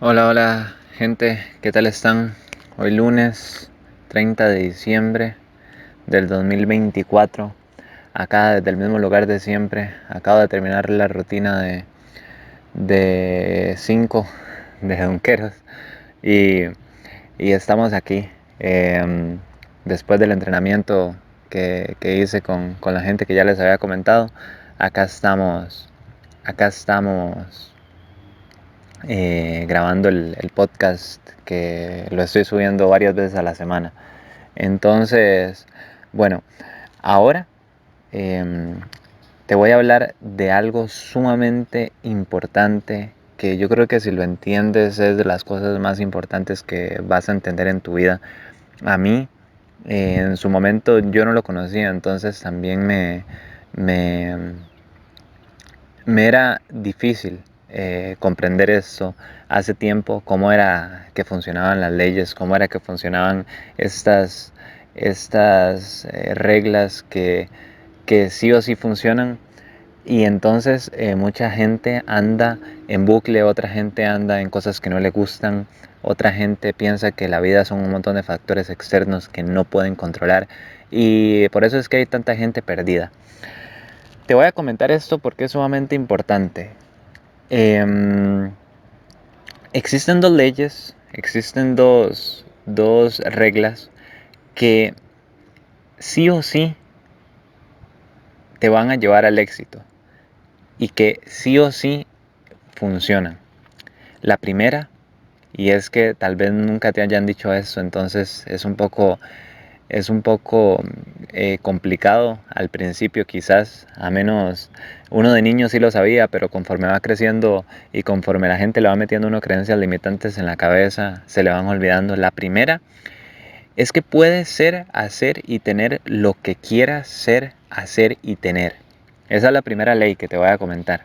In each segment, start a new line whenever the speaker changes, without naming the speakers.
Hola, hola gente, ¿qué tal están? Hoy lunes 30 de diciembre del 2024, acá desde el mismo lugar de siempre. Acabo de terminar la rutina de 5 de Donqueros y, y estamos aquí. Después del entrenamiento que hice con la gente que ya les había comentado, acá estamos, acá estamos grabando el podcast que lo estoy subiendo varias veces a la semana. Entonces, bueno, ahora eh, te voy a hablar de algo sumamente importante que yo creo que si lo entiendes es de las cosas más importantes que vas a entender en tu vida. A mí, en su momento yo no lo conocía, entonces también me, me era difícil comprender esto hace tiempo, cómo era que funcionaban las leyes, cómo era que funcionaban estas, estas reglas que sí o sí funcionan. Y entonces mucha gente anda en bucle, otra gente anda en cosas que no le gustan, otra gente piensa que la vida son un montón de factores externos que no pueden controlar y por eso es que hay tanta gente perdida. Te voy a comentar esto porque es sumamente importante. Em, Existen dos leyes, existen dos reglas que sí o sí te van a llevar al éxito y que sí o sí funcionan. La primera, y es que tal vez nunca te hayan dicho eso, entonces es un poco complicado al principio quizás, a menos uno de niño sí lo sabía, pero conforme va creciendo y conforme la gente le va metiendo uno creencias limitantes en la cabeza, se le van olvidando. La primera es que puedes ser, hacer y tener lo que quieras ser, hacer y tener. Esa es la primera ley que te voy a comentar.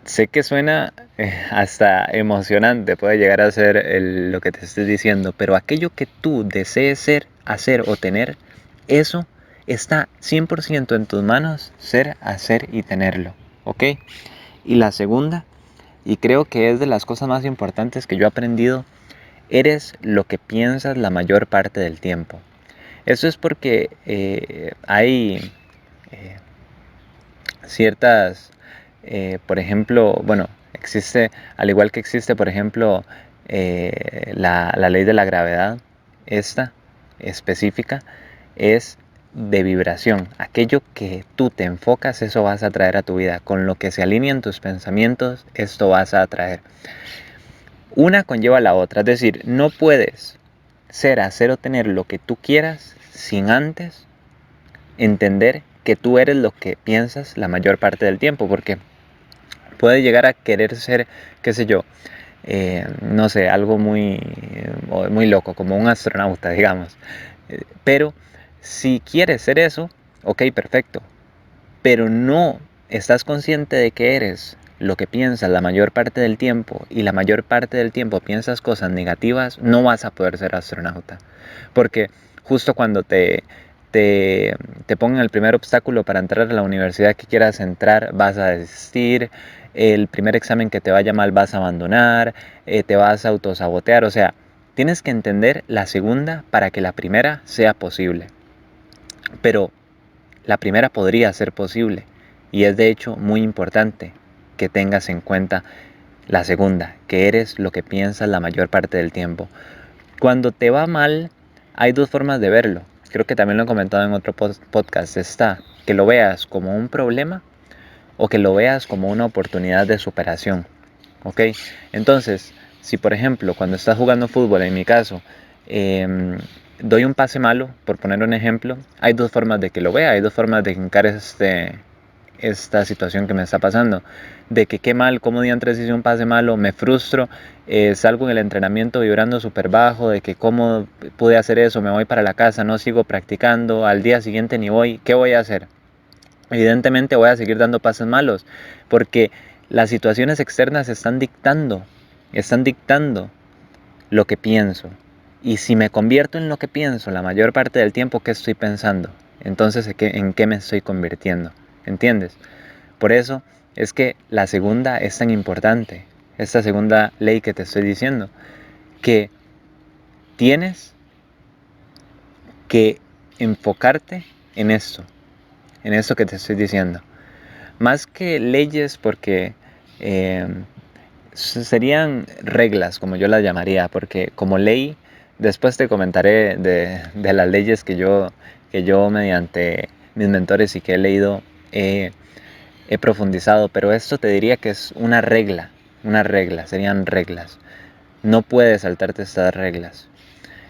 Sé que suena hasta emocionante, puede llegar a ser lo que te estoy diciendo, pero aquello que tú desees ser, hacer o tener, eso está 100% en tus manos, ser, hacer y tenerlo, ¿ok? Y la segunda, y creo que es de las cosas más importantes que yo he aprendido, eres lo que piensas la mayor parte del tiempo. Eso es porque hay eh, ciertas, por ejemplo, bueno, existe, al igual que existe, por ejemplo, la ley de la gravedad, esta específica, es de vibración. Aquello que tú te enfocas, eso vas a atraer a tu vida. Con lo que se alinean tus pensamientos, esto vas a atraer. Una conlleva a la otra, es decir, no puedes ser, hacer o tener lo que tú quieras sin antes entender que tú eres lo que piensas la mayor parte del tiempo, porque puede llegar a querer ser, qué sé yo, no sé, algo muy loco, como un astronauta, digamos. Pero si quieres ser eso, ok, perfecto, pero no estás consciente de que eres lo que piensas la mayor parte del tiempo y la mayor parte del tiempo piensas cosas negativas, no vas a poder ser astronauta. Porque justo cuando te, te pongan el primer obstáculo para entrar a la universidad que quieras entrar, vas a desistir, el primer examen que te vaya mal vas a abandonar, te vas a autosabotear, o sea, tienes que entender la segunda para que la primera sea posible. Pero la primera podría ser posible y es de hecho muy importante que tengas en cuenta la segunda, que eres lo que piensas la mayor parte del tiempo. Cuando te va mal, hay dos formas de verlo. Creo que también lo he comentado en otro podcast. Está que lo veas como un problema o que lo veas como una oportunidad de superación. ¿Ok? Entonces, si por ejemplo cuando estás jugando fútbol, en mi caso, eh, doy un pase malo, por poner un ejemplo, hay dos formas de que lo vea, hay dos formas de que encares esta situación que me está pasando. De que qué mal, cómo diantres hice un pase malo, me frustro, salgo en el entrenamiento vibrando súper bajo, de que cómo pude hacer eso, me voy para la casa, no sigo practicando, al día siguiente ni voy, ¿qué voy a hacer? Evidentemente voy a seguir dando pasos malos, porque las situaciones externas están dictando lo que pienso. Y si me convierto en lo que pienso la mayor parte del tiempo, ¿qué estoy pensando? Entonces, ¿en qué me estoy convirtiendo? ¿Entiendes? Por eso es que la segunda es tan importante, esta segunda ley que te estoy diciendo, que tienes que enfocarte en esto que te estoy diciendo. Más que leyes, porque serían reglas, como yo las llamaría, porque como ley, después te comentaré de las leyes que yo mediante mis mentores y que he leído he profundizado, pero esto te diría que es una regla, serían reglas. No puedes saltarte estas reglas.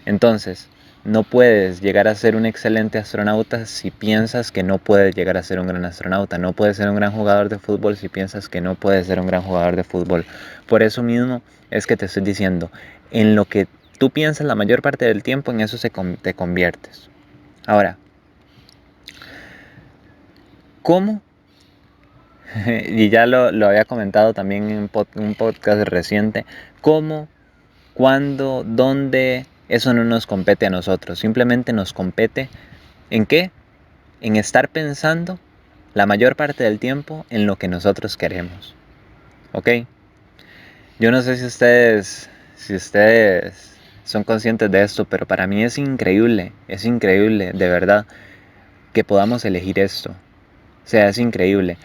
Entonces, no puedes llegar a ser un excelente astronauta si piensas que no puedes llegar a ser un gran astronauta. No puedes ser un gran jugador de fútbol si piensas que no puedes ser un gran jugador de fútbol. Por eso mismo es que te estoy diciendo, en lo que tú piensas la mayor parte del tiempo, en eso te conviertes. Ahora, ¿cómo? Y ya lo había comentado también en un podcast reciente. ¿Cómo? ¿Cuándo? ¿Dónde? Eso no nos compete a nosotros. Simplemente nos compete ¿en qué? En estar pensando la mayor parte del tiempo en lo que nosotros queremos. ¿Ok? Yo no sé si ustedes son conscientes de esto, pero para mí es increíble, de verdad, que podamos elegir esto. O sea, es increíble.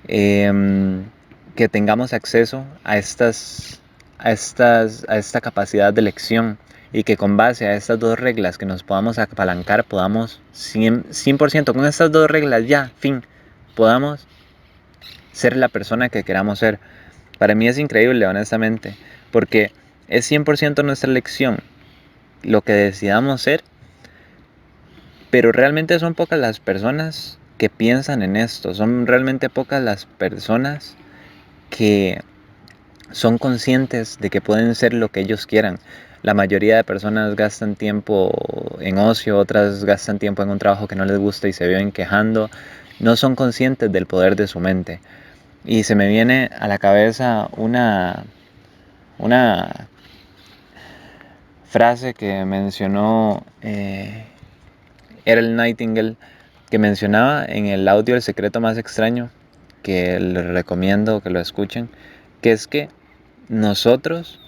Que tengamos acceso a esta capacidad de elección y que con base a estas dos reglas que nos podamos apalancar, podamos 100% con estas dos reglas ya, fin, podamos ser la persona que queramos ser. Para mí es increíble, honestamente, porque es 100% nuestra elección lo que decidamos ser, pero realmente son pocas las personas que piensan en esto, son realmente pocas las personas que son conscientes de que pueden ser lo que ellos quieran. La mayoría de personas gastan tiempo en ocio, otras gastan tiempo en un trabajo que no les gusta y se viven quejando. No son conscientes del poder de su mente. Y se me viene a la cabeza una frase que mencionó Earl Nightingale, que mencionaba en el audio El secreto más extraño, que les recomiendo que lo escuchen, que es que nosotros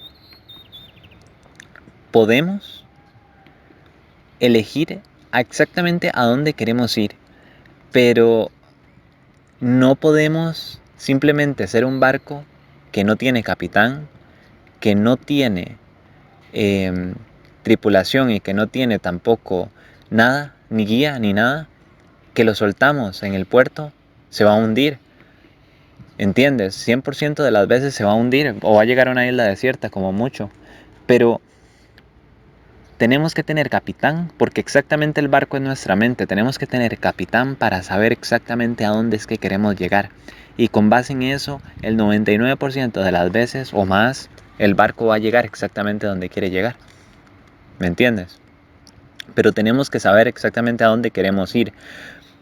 podemos elegir exactamente a dónde queremos ir, pero no podemos simplemente ser un barco que no tiene capitán, que no tiene tripulación y que no tiene tampoco nada, ni guía, ni nada, que lo soltamos en el puerto, se va a hundir. ¿Entiendes? 100% de las veces se va a hundir o va a llegar a una isla desierta como mucho. Pero tenemos que tener capitán, porque exactamente el barco es nuestra mente. Tenemos que tener capitán para saber exactamente a dónde es que queremos llegar. Y con base en eso, el 99% de las veces o más, el barco va a llegar exactamente donde quiere llegar. ¿Me entiendes? Pero tenemos que saber exactamente a dónde queremos ir,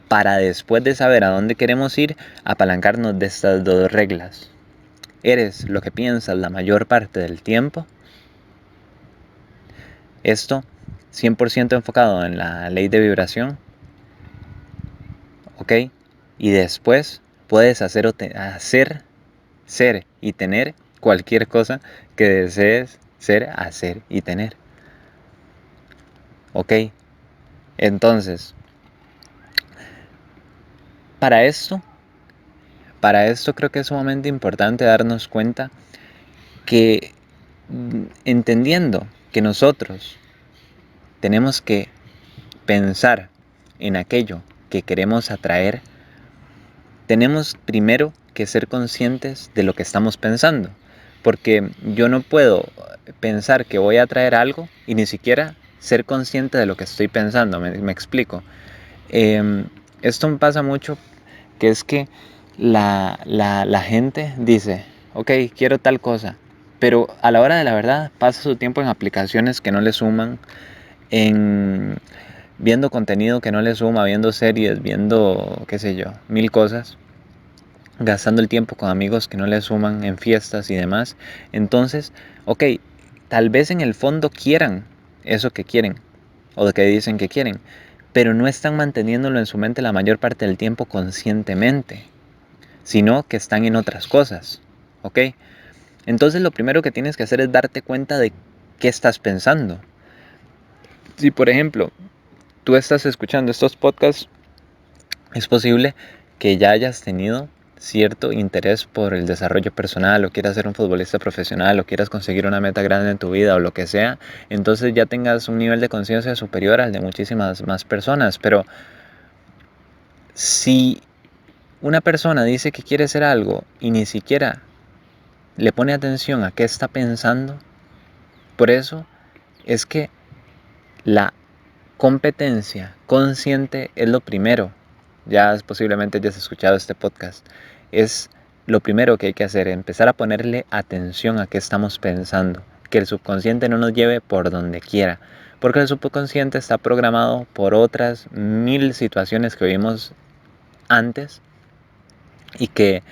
para después de saber a dónde queremos ir, apalancarnos de estas dos reglas. ¿Eres lo que piensas la mayor parte del tiempo? Esto 100% enfocado en la ley de vibración, ¿ok? Y después puedes hacer, ser y tener cualquier cosa que desees ser, hacer y tener, ¿ok? Entonces, para esto, creo que es sumamente importante darnos cuenta que entendiendo que nosotros tenemos que pensar en aquello que queremos atraer, tenemos primero que ser conscientes de lo que estamos pensando, porque yo no puedo pensar que voy a atraer algo y ni siquiera ser consciente de lo que estoy pensando. Me explico. Esto me pasa mucho, que es que la gente dice, ok, quiero tal cosa, pero a la hora de la verdad pasa su tiempo en aplicaciones que no le suman, en viendo contenido que no le suma, viendo series, viendo, qué sé yo, mil cosas, gastando el tiempo con amigos que no le suman, en fiestas y demás. Entonces, ok, tal vez en el fondo quieran eso que quieren o que dicen que quieren, pero no están manteniéndolo en su mente la mayor parte del tiempo conscientemente. sino que están en otras cosas, ¿ok? Entonces lo primero que tienes que hacer es darte cuenta de qué estás pensando. Si por ejemplo tú estás escuchando estos podcasts, es posible que ya hayas tenido cierto interés por el desarrollo personal, o quieras ser un futbolista profesional, o quieras conseguir una meta grande en tu vida, o lo que sea. Entonces ya tengas un nivel de conciencia superior al de muchísimas más personas. Pero si una persona dice que quiere hacer algo y ni siquiera le pone atención a qué está pensando, por eso es que la competencia consciente es lo primero. Ya posiblemente hayas escuchado este podcast. Es lo primero que hay que hacer, empezar a ponerle atención a qué estamos pensando. Que el subconsciente no nos lleve por donde quiera. Porque el subconsciente está programado por otras 1000 situaciones que vimos antes y que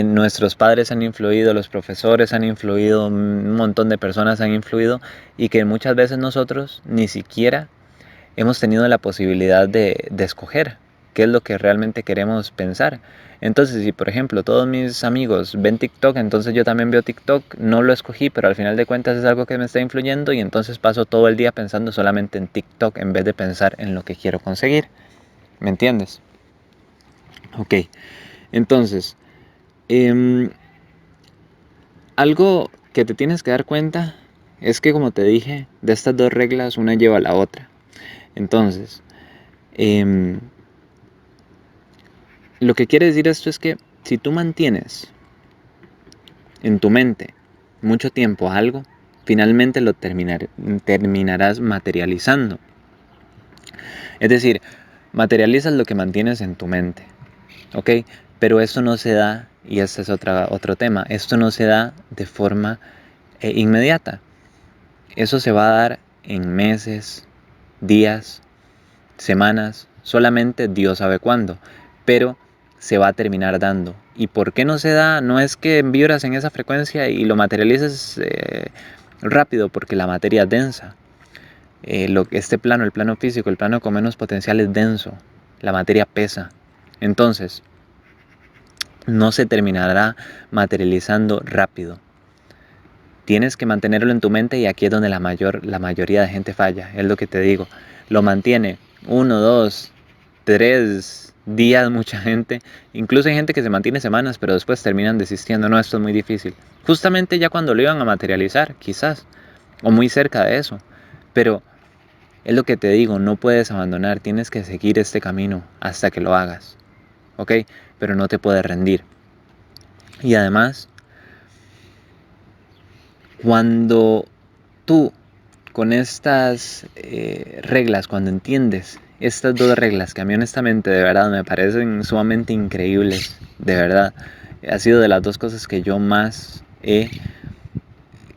nuestros padres han influido, los profesores han influido, un montón de personas han influido, y que muchas veces nosotros ni siquiera hemos tenido la posibilidad de escoger qué es lo que realmente queremos pensar. Entonces, si por ejemplo todos mis amigos ven TikTok, entonces yo también veo TikTok, no lo escogí, pero al final de cuentas es algo que me está influyendo, y entonces paso todo el día pensando solamente en TikTok en vez de pensar en lo que quiero conseguir. ¿Me entiendes? Ok, entonces, eh, algo que te tienes que dar cuenta es que, como te dije, de estas dos reglas una lleva a la otra. Entonces, eh, lo que quiere decir esto es que si tú mantienes en tu mente mucho tiempo algo, finalmente lo terminarás materializando. Es decir, materializas lo que mantienes en tu mente, ¿ok? Pero esto no se da, y este es otro tema, esto no se da de forma inmediata. Eso se va a dar en meses, días, semanas, solamente Dios sabe cuándo, pero se va a terminar dando. ¿Y por qué no se da? No es que vibras en esa frecuencia y lo materialices rápido, porque la materia es densa. Este plano, el plano físico, el plano con menos potencial es denso, la materia pesa. Entonces, no se terminará materializando rápido. Tienes que mantenerlo en tu mente, y aquí es donde la mayoría de gente falla. Es lo que te digo. Lo mantiene 1, 2, 3 días mucha gente. Incluso hay gente que se mantiene semanas, pero después terminan desistiendo. No, esto es muy difícil. Justamente ya cuando lo iban a materializar, quizás. O muy cerca de eso. Pero es lo que te digo, no puedes abandonar. Tienes que seguir este camino hasta que lo hagas. ¿Ok? Pero no te puedes rendir. Y además, cuando tú con estas reglas, cuando entiendes estas dos reglas, que a mí honestamente de verdad me parecen sumamente increíbles, de verdad, ha sido de las dos cosas que yo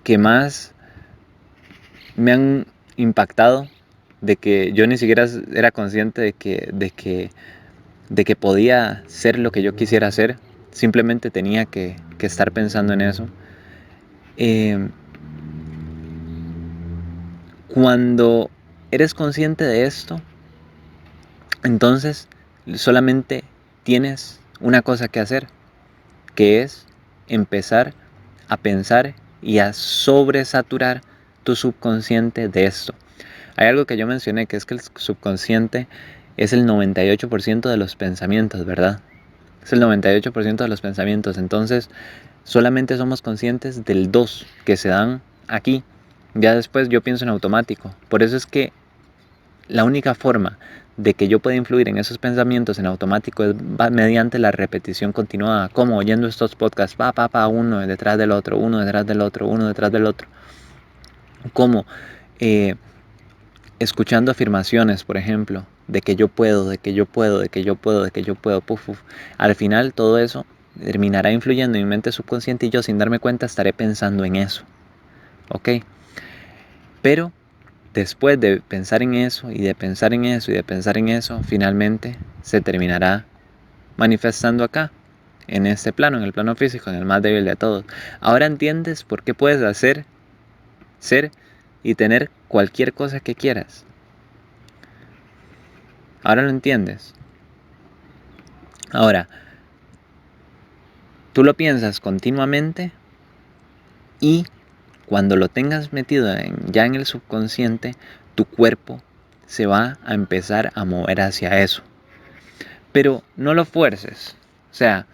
que más me han impactado, de que yo ni siquiera era consciente de que podía ser lo que yo quisiera hacer, simplemente tenía que estar pensando en eso. Eh, Cuando eres consciente de esto, entonces solamente tienes una cosa que hacer, que es empezar a pensar y a sobresaturar tu subconsciente de esto. Hay algo que yo mencioné, que es que el subconsciente es el 98% de los pensamientos, ¿verdad? Es el 98% de los pensamientos. Entonces solamente somos conscientes del 2 que se dan aquí. Ya después yo pienso en automático. Por eso es que la única forma de que yo pueda influir en esos pensamientos en automático es mediante la repetición continuada, como oyendo estos podcasts, uno detrás del otro, uno detrás del otro, uno detrás del otro. Como eh, escuchando afirmaciones, por ejemplo, de que yo puedo, de que yo puedo, de que yo puedo, de que yo puedo. Al final todo eso terminará influyendo en mi mente subconsciente, y yo, sin darme cuenta, estaré pensando en eso. ¿Ok? Pero después de pensar en eso, y de pensar en eso, y de pensar en eso, finalmente se terminará manifestando acá, en este plano, en el plano físico, en el más débil de todos. Ahora entiendes por qué puedes hacer, ser y tener cualquier cosa que quieras. Ahora lo entiendes. Ahora, Tú lo piensas continuamente y cuando lo tengas metido ya en el subconsciente, tu cuerpo se va a empezar a mover hacia eso. Pero no lo fuerces. O sea,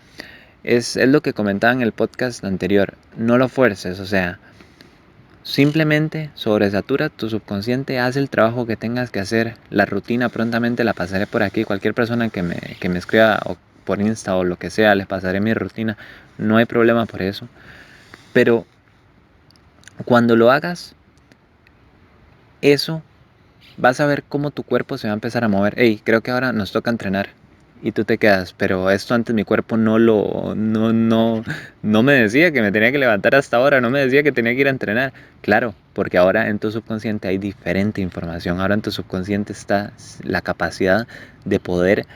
es lo que comentaba en el podcast anterior. No lo fuerces, o sea, simplemente sobresatura tu subconsciente, haz el trabajo que tengas que hacer. La rutina prontamente la pasaré por aquí. Cualquier persona que me escriba o por Insta o lo que sea, les pasaré mi rutina. No hay problema por eso. Pero cuando lo hagas, eso, vas a ver cómo tu cuerpo se va a empezar a mover. Hey, creo que ahora nos toca entrenar. Y tú te quedas, pero esto antes mi cuerpo no me decía que me tenía que levantar hasta ahora, no me decía que tenía que ir a entrenar. Claro, porque ahora en tu subconsciente hay diferente información. Ahora en tu subconsciente está la capacidad de poder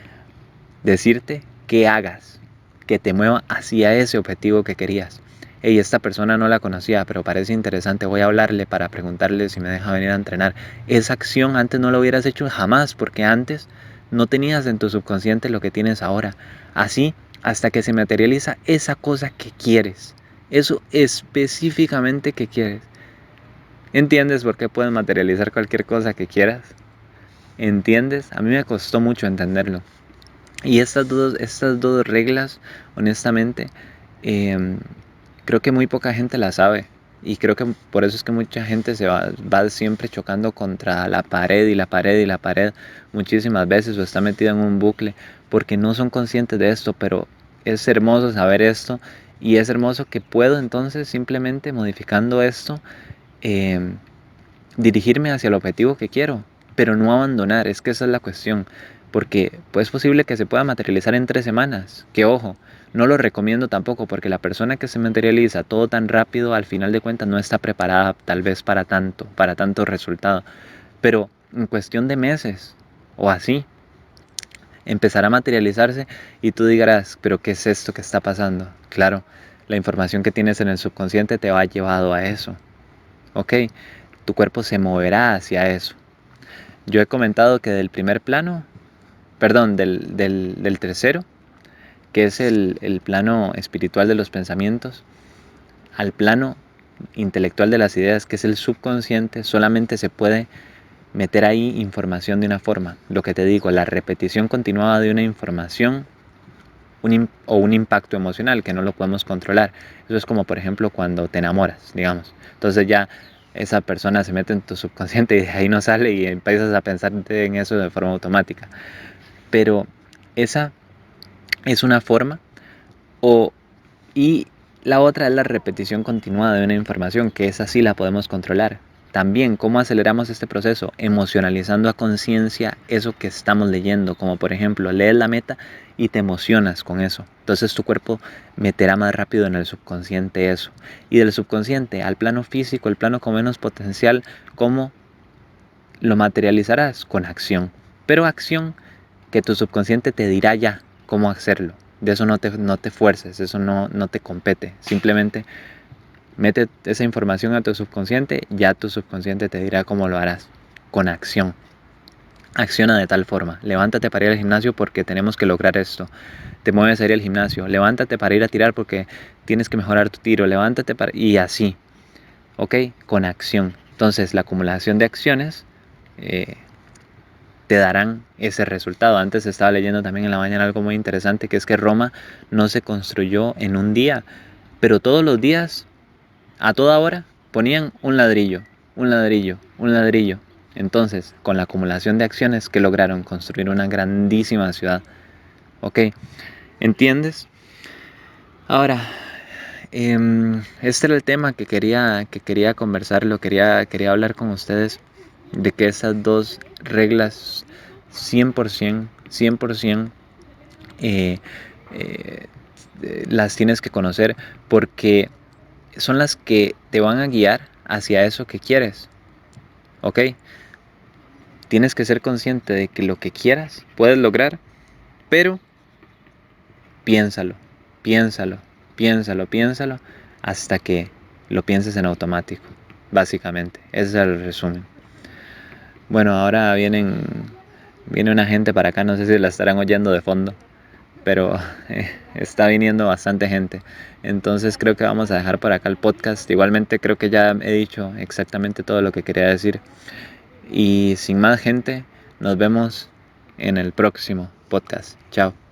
decirte que hagas, que te mueva hacia ese objetivo que querías. Hey, esta persona no la conocía, pero parece interesante, voy a hablarle para preguntarle si me deja venir a entrenar. Esa acción antes no la hubieras hecho jamás, porque antes no tenías en tu subconsciente lo que tienes ahora. Así, hasta que se materializa esa cosa que quieres, eso específicamente que quieres. ¿Entiendes por qué puedes materializar cualquier cosa que quieras? ¿Entiendes? A mí me costó mucho entenderlo. Y estas dos reglas, honestamente, eh, creo que muy poca gente las sabe. Y creo que por eso es que mucha gente va siempre chocando contra la pared y la pared y la pared muchísimas veces o está metida en un bucle porque no son conscientes de esto, pero es hermoso saber esto y es hermoso que puedo entonces simplemente modificando esto eh, dirigirme hacia el objetivo que quiero, pero no abandonar, es que esa es la cuestión, porque pues es posible que se pueda materializar en 3 semanas, que ojo, no lo recomiendo tampoco, porque la persona que se materializa todo tan rápido, al final de cuentas no está preparada tal vez para tanto resultado, pero en cuestión de meses o así, empezará a materializarse y tú dirás, pero ¿qué es esto que está pasando? Claro, la información que tienes en el subconsciente te va llevado a eso, ¿ok? Tu cuerpo se moverá hacia eso. Yo he comentado que del primer plano, perdón, del tercero, que es el plano espiritual de los pensamientos, al plano intelectual de las ideas, que es el subconsciente, solamente se puede meter ahí información de una forma. Lo que te digo, la repetición continuada de una información o un impacto emocional que no lo podemos controlar. Eso es como por ejemplo cuando te enamoras, digamos. Entonces ya esa persona se mete en tu subconsciente y de ahí no sale y empiezas a pensar en eso de forma automática. Pero esa es una forma o y la otra es la repetición continuada de una información, que esa sí la podemos controlar. También, ¿cómo aceleramos este proceso? Emocionalizando a conciencia eso que estamos leyendo, como por ejemplo, lees la meta y te emocionas con eso. Entonces tu cuerpo meterá más rápido en el subconsciente eso. Y del subconsciente al plano físico, el plano con menos potencial, ¿cómo lo materializarás? Con acción. Pero acción que tu subconsciente te dirá ya cómo hacerlo. De eso no te fuerces, eso no te compete. Simplemente mete esa información a tu subconsciente, ya tu subconsciente te dirá cómo lo harás. Con acción. Acciona de tal forma. Levántate para ir al gimnasio porque tenemos que lograr esto. Te mueves a ir al gimnasio. Levántate para ir a tirar porque tienes que mejorar tu tiro. Levántate para... Y así. ¿Ok? Con acción. Entonces la acumulación de acciones te darán ese resultado. Antes estaba leyendo también en la mañana algo muy interesante, que es que Roma no se construyó en un día, pero todos los días, a toda hora, ponían un ladrillo, un ladrillo, un ladrillo. Entonces, con la acumulación de acciones que lograron construir una grandísima ciudad. ¿Ok? ¿Entiendes? Ahora, este era el tema que quería conversarlo, quería hablar con ustedes de que esas dos reglas 100%, 100% eh, eh, las tienes que conocer porque son las que te van a guiar hacia eso que quieres, ¿ok? Tienes que ser consciente de que lo que quieras puedes lograr, pero piénsalo, piénsalo, piénsalo hasta que lo pienses en automático, básicamente. Ese es el resumen. Bueno, ahora viene una gente para acá, no sé si la estarán oyendo de fondo. pero está viniendo bastante gente. Entonces creo que vamos a dejar por acá el podcast. Igualmente creo que ya he dicho exactamente todo lo que quería decir. Y sin más gente, nos vemos en el próximo podcast. Chao.